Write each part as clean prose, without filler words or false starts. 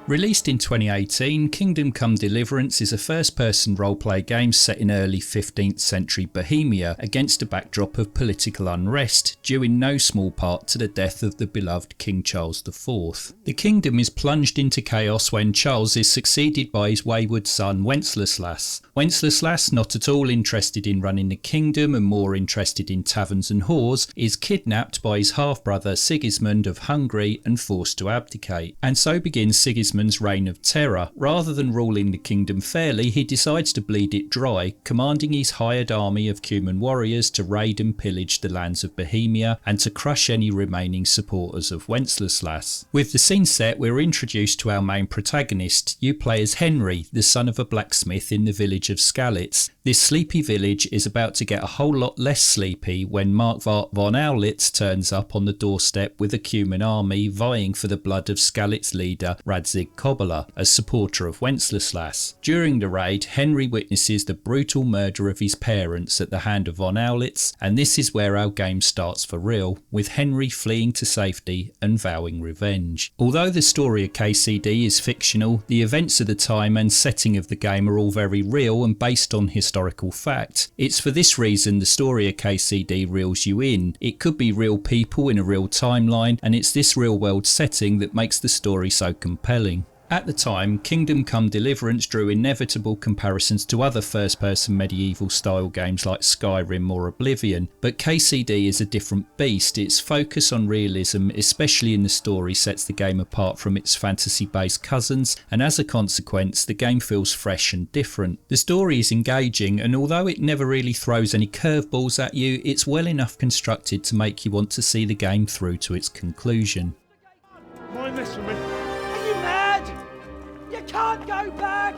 Released in 2018, Kingdom Come Deliverance is a first-person roleplay game set in early 15th century Bohemia against a backdrop of political unrest, due in no small part to the death of the beloved King Charles IV. The kingdom is plunged into chaos when Charles is succeeded by his wayward son Wenceslas. Wenceslas, not at all interested in running the kingdom and more interested in taverns and whores, is kidnapped by his half-brother Sigismund of Hungary and forced to abdicate. And so begins Sigismund's reign of terror. Rather than ruling the kingdom fairly, he decides to bleed it dry, commanding his hired army of Cuman warriors to raid and pillage the lands of Bohemia and to crush any remaining supporters of Wenceslas. With the scene set, we're introduced to our main protagonist. You play as Henry, the son of a blacksmith in the village of Skalitz. This sleepy village is about to get a whole lot less sleepy when Marquardt von Aulitz turns up on the doorstep with a Cuman army vying for the blood of Skalitz leader Radzig Kobyla, a supporter of Wenceslas. During the raid, Henry witnesses the brutal murder of his parents at the hand of von Aulitz, and this is where our game starts for real, with Henry fleeing to safety and vowing revenge. Although the story of KCD is fictional, the events of the time and setting of the game are all very real and based on historical fact. It's for this reason the story of KCD reels you in. It could be real people in a real timeline, and it's this real world setting that makes the story so compelling. At the time, Kingdom Come Deliverance drew inevitable comparisons to other first-person medieval style games like Skyrim or Oblivion, but KCD is a different beast. Its focus on realism, especially in the story, sets the game apart from its fantasy-based cousins, and as a consequence, the game feels fresh and different. The story is engaging, and although it never really throws any curveballs at you, it's well enough constructed to make you want to see the game through to its conclusion. Mind this for me. Can't go back!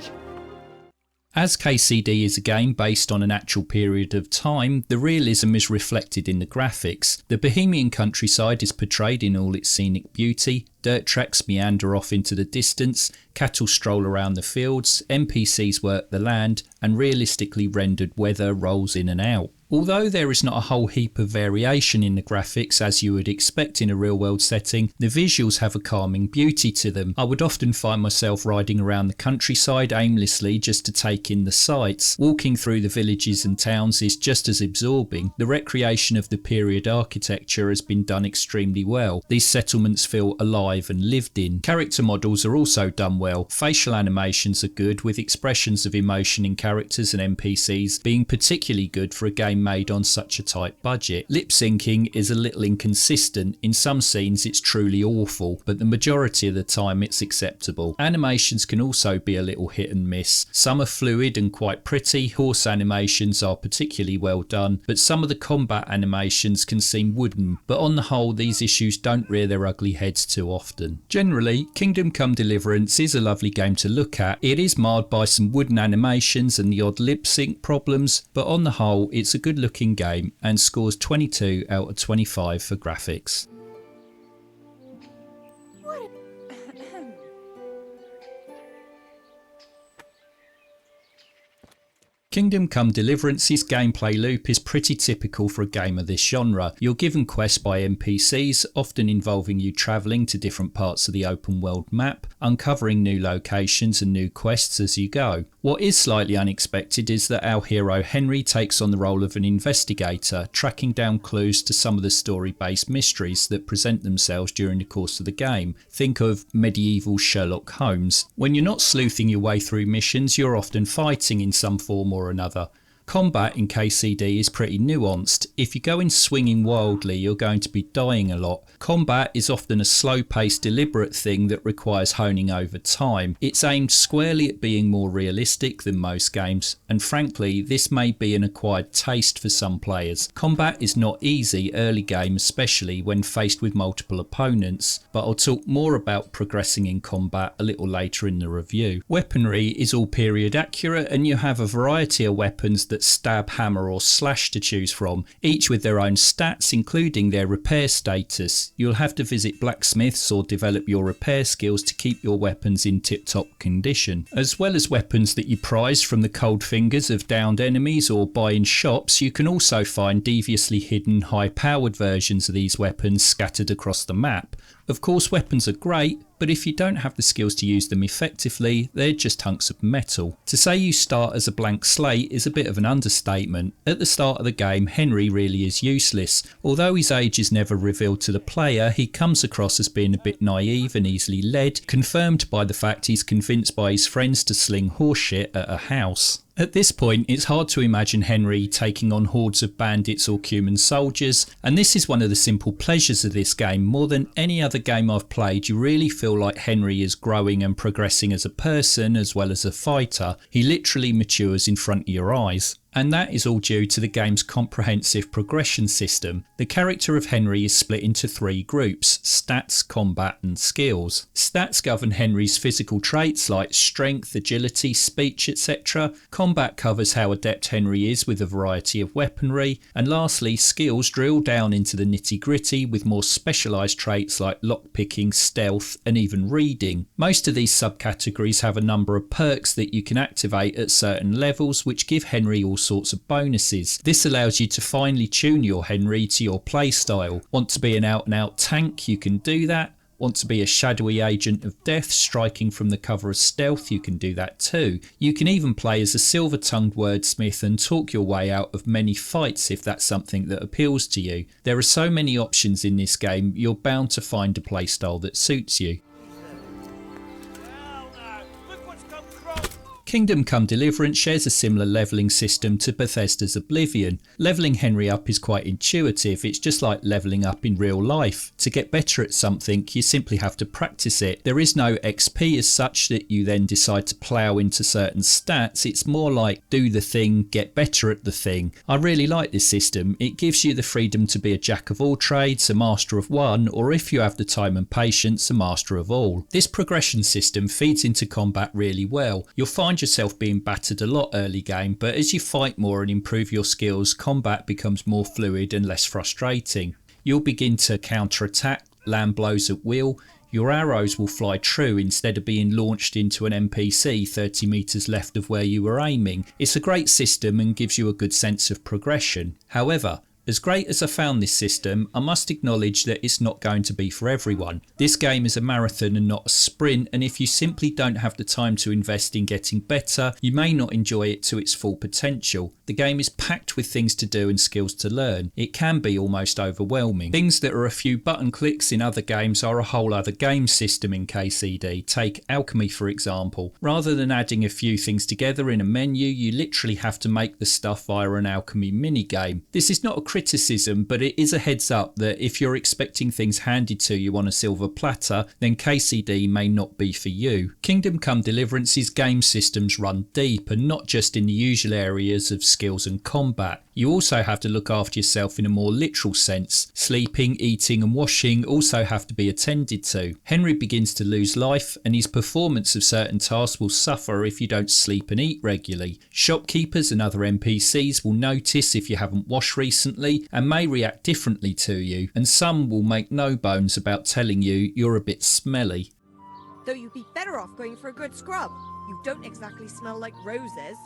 As KCD is a game based on an actual period of time, the realism is reflected in the graphics. The Bohemian countryside is portrayed in all its scenic beauty, dirt tracks meander off into the distance, cattle stroll around the fields, NPCs work the land, and realistically rendered weather rolls in and out. Although there is not a whole heap of variation in the graphics as you would expect in a real world setting, the visuals have a calming beauty to them. I would often find myself riding around the countryside aimlessly just to take in the sights. Walking through the villages and towns is just as absorbing. The recreation of the period architecture has been done extremely well. These settlements feel alive and lived in. Character models are also done well. Facial animations are good, with expressions of emotion in characters and NPCs being particularly good for a game made on such a tight budget. Lip syncing is a little inconsistent. In some scenes it's truly awful, but the majority of the time it's acceptable. Animations can also be a little hit and miss. Some are fluid and quite pretty. Horse animations are particularly well done, but some of the combat animations can seem wooden, but on the whole these issues don't rear their ugly heads too often. Generally, Kingdom Come Deliverance is a lovely game to look at. It is marred by some wooden animations and the odd lip sync problems, but on the whole it's a good looking game and scores 22 out of 25 for graphics. Kingdom Come Deliverance's gameplay loop is pretty typical for a game of this genre. You're given quests by NPCs, often involving you travelling to different parts of the open world map, uncovering new locations and new quests as you go. What is slightly unexpected is that our hero Henry takes on the role of an investigator, tracking down clues to some of the story-based mysteries that present themselves during the course of the game. Think of medieval Sherlock Holmes. When you're not sleuthing your way through missions, you're often fighting in some form or another. Combat in KCD is pretty nuanced. If you go in swinging wildly, you're going to be dying a lot. Combat is often a slow-paced, deliberate thing that requires honing over time. It's aimed squarely at being more realistic than most games, and frankly, this may be an acquired taste for some players. Combat is not easy early game, especially when faced with multiple opponents, but I'll talk more about progressing in combat a little later in the review. Weaponry is all period accurate, and you have a variety of weapons that stab, hammer or slash to choose from, each with their own stats including their repair status. You'll have to visit blacksmiths or develop your repair skills to keep your weapons in tip-top condition. As well as weapons that you prize from the cold fingers of downed enemies or buy in shops, you can also find deviously hidden high-powered versions of these weapons scattered across the map. Of course, weapons are great, but if you don't have the skills to use them effectively, they're just hunks of metal. To say you start as a blank slate is a bit of an understatement. At the start of the game, Henry really is useless. Although his age is never revealed to the player, he comes across as being a bit naive and easily led, confirmed by the fact he's convinced by his friends to sling horseshit at a house. At this point, it's hard to imagine Henry taking on hordes of bandits or Cuman soldiers, and this is one of the simple pleasures of this game. More than any other game I've played, you really feel like Henry is growing and progressing as a person as well as a fighter. He literally matures in front of your eyes. And that is all due to the game's comprehensive progression system. The character of Henry is split into 3 groups: stats, combat and skills. Stats govern Henry's physical traits like strength, agility, speech, etc. Combat covers how adept Henry is with a variety of weaponry. And lastly, skills drill down into the nitty gritty with more specialised traits like lockpicking, stealth and even reading. Most of these subcategories have a number of perks that you can activate at certain levels which give Henry all sorts of bonuses. This allows you to finely tune your Henry to your playstyle. Want to be an out and out tank? You can do that. Want to be a shadowy agent of death striking from the cover of stealth? You can do that too. You can even play as a silver-tongued wordsmith and talk your way out of many fights if that's something that appeals to you. There are so many options in this game, you're bound to find a playstyle that suits you. Kingdom Come Deliverance shares a similar levelling system to Bethesda's Oblivion. Levelling Henry up is quite intuitive, it's just like levelling up in real life. To get better at something, you simply have to practice it. There is no XP as such that you then decide to plough into certain stats, it's more like do the thing, get better at the thing. I really like this system, it gives you the freedom to be a jack of all trades, a master of one, or if you have the time and patience, a master of all. This progression system feeds into combat really well. You'll find yourself being battered a lot early game, but as you fight more and improve your skills, combat becomes more fluid and less frustrating. You'll begin to counter-attack, land blows at will. Your arrows will fly true instead of being launched into an NPC 30 metres left of where you were aiming. It's a great system and gives you a good sense of progression. However, as great as I found this system, I must acknowledge that it's not going to be for everyone. This game is a marathon and not a sprint, and if you simply don't have the time to invest in getting better, you may not enjoy it to its full potential. The game is packed with things to do and skills to learn. It can be almost overwhelming. Things that are a few button clicks in other games are a whole other game system in KCD. Take alchemy for example. Rather than adding a few things together in a menu, you literally have to make the stuff via an alchemy minigame. This is not a criticism, but it is a heads up that if you're expecting things handed to you on a silver platter, then KCD may not be for you. Kingdom Come Deliverance's game systems run deep, and not just in the usual areas of skills and combat. You also have to look after yourself in a more literal sense. Sleeping, eating and washing also have to be attended to. Henry begins to lose life, and his performance of certain tasks will suffer if you don't sleep and eat regularly. Shopkeepers and other NPCs will notice if you haven't washed recently and may react differently to you, and some will make no bones about telling you you're a bit smelly. Though you'd be better off going for a good scrub. You don't exactly smell like roses.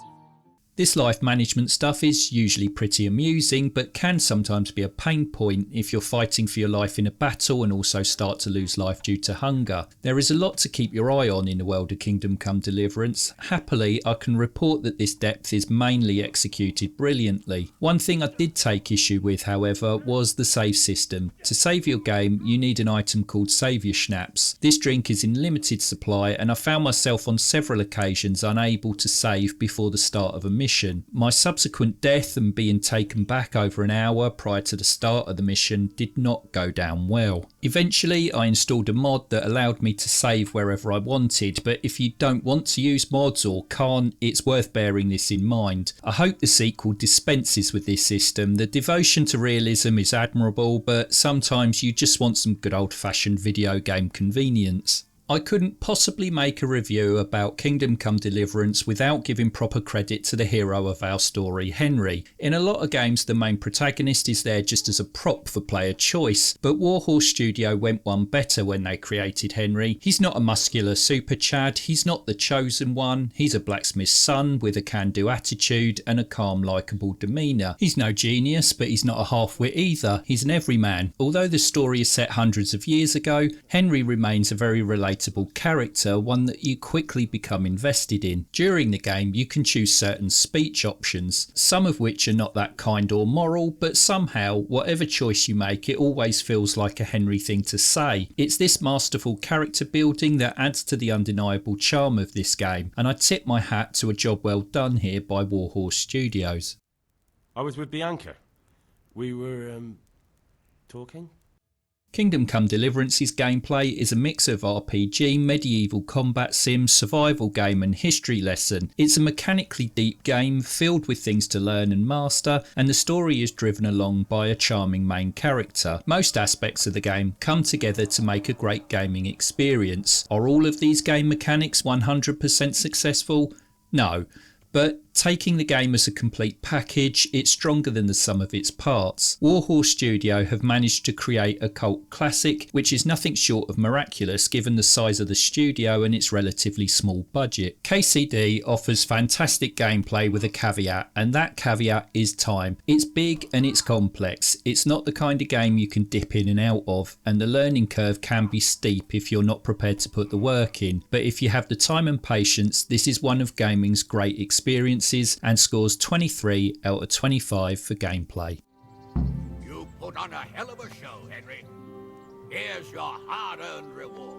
This life management stuff is usually pretty amusing, but can sometimes be a pain point if you're fighting for your life in a battle and also start to lose life due to hunger. There is a lot to keep your eye on in the world of Kingdom Come Deliverance. Happily, I can report that this depth is mainly executed brilliantly. One thing I did take issue with, however, was the save system. To save your game, you need an item called Saviour Schnapps. This drink is in limited supply, and I found myself on several occasions unable to save before the start of a mission. My subsequent death and being taken back over an hour prior to the start of the mission did not go down well. Eventually I installed a mod that allowed me to save wherever I wanted, but if you don't want to use mods or can't, it's worth bearing this in mind. I hope the sequel dispenses with this system. The devotion to realism is admirable, but sometimes you just want some good old-fashioned video game convenience. I couldn't possibly make a review about Kingdom Come Deliverance without giving proper credit to the hero of our story, Henry. In a lot of games the main protagonist is there just as a prop for player choice, but Warhorse Studio went one better when they created Henry. He's not a muscular super chad, he's not the chosen one, he's a blacksmith's son with a can-do attitude and a calm, likeable demeanour. He's no genius, but he's not a half-wit either, he's an everyman. Although the story is set hundreds of years ago, Henry remains a very relatable character, one that you quickly become invested in. During the game you can choose certain speech options, some of which are not that kind or moral, but somehow whatever choice you make it always feels like a Henry thing to say. It's this masterful character building that adds to the undeniable charm of this game, and I tip my hat to a job well done here by Warhorse Studios. I was with Bianca. We were talking? Kingdom Come Deliverance's gameplay is a mix of RPG, medieval combat sim, survival game and history lesson. It's a mechanically deep game filled with things to learn and master, and the story is driven along by a charming main character. Most aspects of the game come together to make a great gaming experience. Are all of these game mechanics 100% successful? No. But taking the game as a complete package, it's stronger than the sum of its parts. Warhorse Studio have managed to create a cult classic, which is nothing short of miraculous given the size of the studio and its relatively small budget. KCD offers fantastic gameplay with a caveat, and that caveat is time. It's big and it's complex. It's not the kind of game you can dip in and out of, and the learning curve can be steep if you're not prepared to put the work in. But if you have the time and patience, this is one of gaming's great experiences, and scores 23 out of 25 for gameplay. You put on a hell of a show, Henry. Here's your hard-earned reward.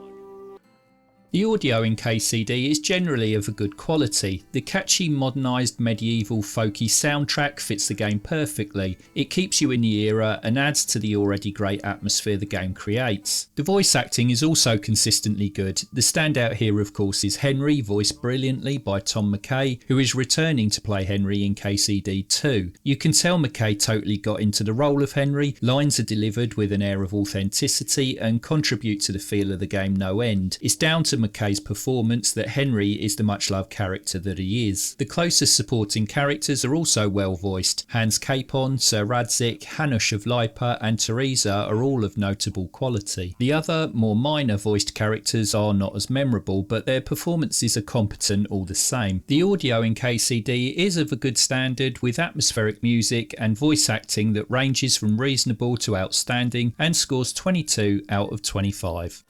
The audio in KCD is generally of a good quality. The catchy modernised medieval folky soundtrack fits the game perfectly. It keeps you in the era and adds to the already great atmosphere the game creates. The voice acting is also consistently good. The standout here of course is Henry, voiced brilliantly by Tom McKay, who is returning to play Henry in KCD 2. You can tell McKay totally got into the role of Henry. Lines are delivered with an air of authenticity and contribute to the feel of the game no end. It's down to McKay's performance that Henry is the much loved character that he is. The closest supporting characters are also well voiced. Hans Capon, Sir Radzik, Hanush of Lipa and Teresa are all of notable quality. The other, more minor voiced characters are not as memorable, but their performances are competent all the same. The audio in KCD is of a good standard, with atmospheric music and voice acting that ranges from reasonable to outstanding, and scores 22 out of 25.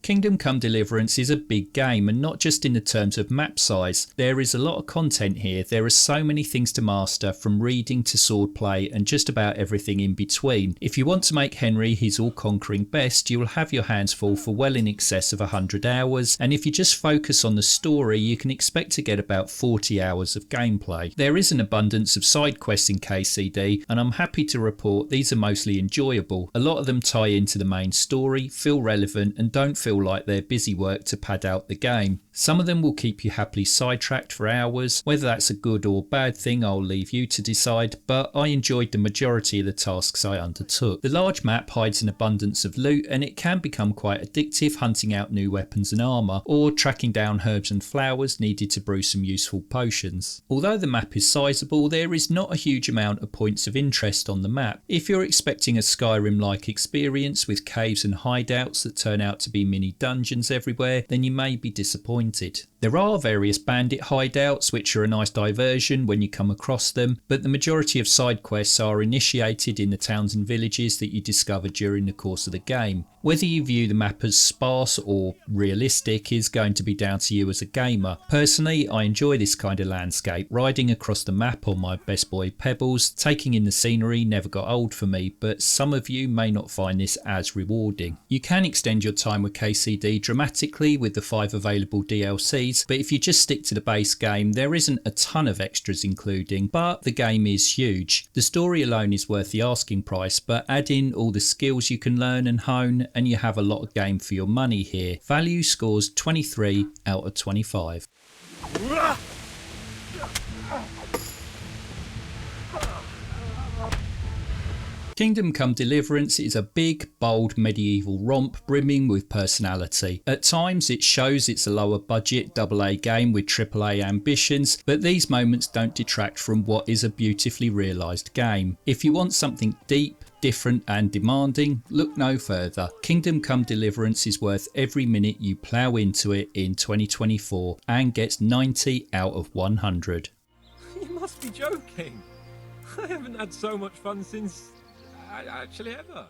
Kingdom Come Deliverance is a big game, and not just in the terms of map size. There is a lot of content here. There are so many things to master, from reading to swordplay and just about everything in between. If you want to make Henry his all-conquering best, you will have your hands full for well in excess of 100 hours, and if you just focus on the story you can expect to get about 40 hours of gameplay. There is an abundance of side quests in KCD, and I'm happy to report these are mostly enjoyable. A lot of them tie into the main story, feel relevant and don't feel like they're busy work to pad out the game. Some of them will keep you happily sidetracked for hours. Whether that's a good or bad thing I'll leave you to decide, but I enjoyed the majority of the tasks I undertook. The large map hides an abundance of loot, and it can become quite addictive hunting out new weapons and armour, or tracking down herbs and flowers needed to brew some useful potions. Although the map is sizable, there is not a huge amount of points of interest on the map. If you're expecting a Skyrim-like experience with caves and hideouts that turn out to be mini dungeons everywhere, then you may be disappointed. There are various bandit hideouts which are a nice diversion when you come across them, but the majority of side quests are initiated in the towns and villages that you discover during the course of the game. Whether you view the map as sparse or realistic is going to be down to you as a gamer. Personally, I enjoy this kind of landscape. Riding across the map on my best boy Pebbles, taking in the scenery never got old for me, but some of you may not find this as rewarding. You can extend your time with KCD dramatically with the 5 available DLCs, but if you just stick to the base game, there isn't a ton of extras including, but the game is huge. The story alone is worth the asking price, but add in all the skills you can learn and hone, and you have a lot of game for your money here. Value scores 23 out of 25. Kingdom Come Deliverance is a big, bold medieval romp brimming with personality. At times it shows it's a lower budget AA game with AAA ambitions, but these moments don't detract from what is a beautifully realised game. If you want something deep, different and demanding, look no further. Kingdom Come Deliverance is worth every minute you plough into it in 2024 and gets 90 out of 100. You must be joking. I haven't had so much fun since... actually ever.